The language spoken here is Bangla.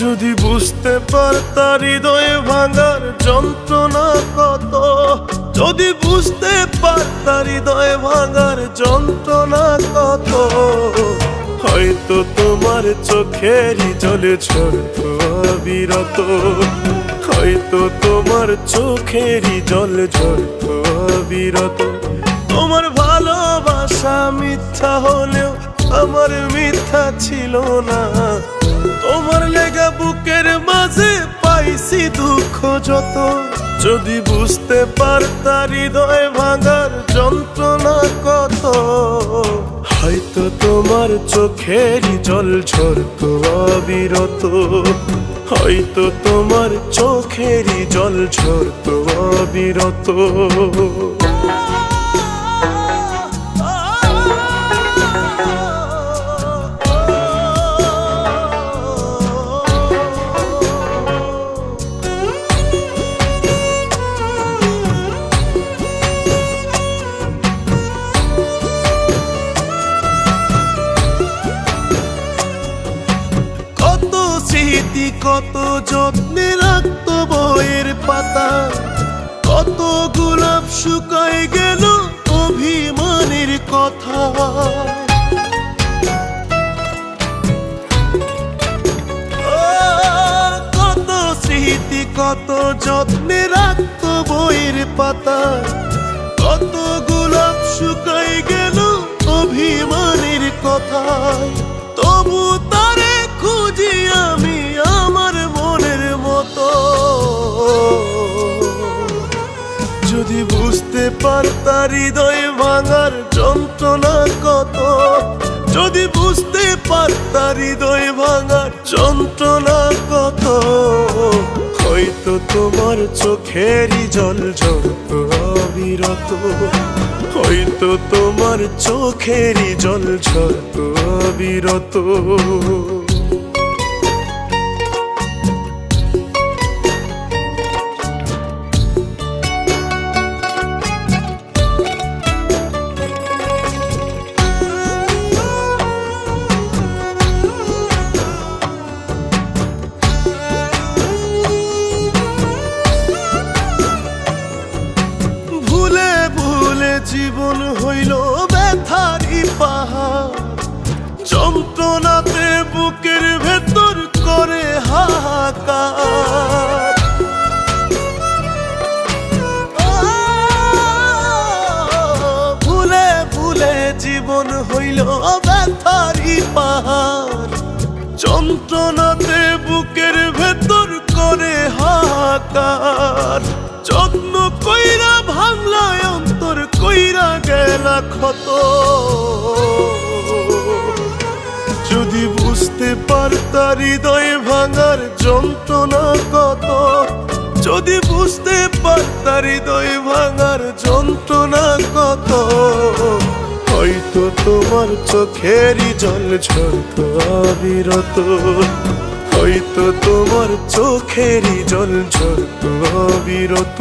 যদি বুঝতে পারতা হৃদয় ভাঙার যন্ত্রণা কত, যদি বুঝতে পারতা হৃদয় ভাঙার যন্ত্রণা কত, হয়তো তোমার চোখেরই জলে ঝরতো অবিরত, হয়তো তোমার চোখেরই জল ঝরতো অবিরত। তোমার ভালোবাসা মিথ্যা হলেও আমার মিথ্যা ছিল না, তোমার লেগা বুকের মাঝে পাইছি দুঃখ যত। যদি বুঝতে পারতা হৃদয় ভাঙার যন্ত্রণা কত, হয়তো তোমার চোখেরই জল ঝরতো অবিরত, হয়তো তোমার চোখেরই জল ঝরতো অবিরত। কত যত্নে রাখতো বইয়ের পাতা, কত গোলাপ শুকায় গেল অভিমানের কথা। কত স্মৃতি কত যত্নে রাখতো বইয়ের পাতা, কত গোলাপ শুকায় গেল অভিমানের কথা। তবু তারে খুঁজি আমি আমার মনের মতো। যদি বুঝতে পারতা হৃদয় ভাঙার যন্ত্রণা কত, যদি বুঝতে পারতা হৃদয় ভাঙার যন্ত্রণা কত, হয়তো তোমার চোখেরই জল ঝরতো অবিরত, হয়তো তোমার চোখেরই জল ঝরতো অবিরত। জীবন হইল ব্যথারি পাহাড়, যন্ত্রণাতে বুকের ভেতর করে হাহাকার। ভুলে ভুলে জীবন হইল ব্যথারি পাহাড়, যন্ত্রণাতে বুকের ভেতর করে হাহাকার। যত্ন কইরা ভাঙলা অন্তর কইরা গেলা ক্ষত। যদি বুঝতে পারতা হৃদয় ভাঙার যন্ত্রণা কত, যদি বুঝতে পারতা হৃদয় ভাঙার যন্ত্রণা কত, হয়তো তোমার চোখেরই জল ঝরতো অবিরত, হয়তো তোমার চোখেরই জল ঝরতো অবিরত।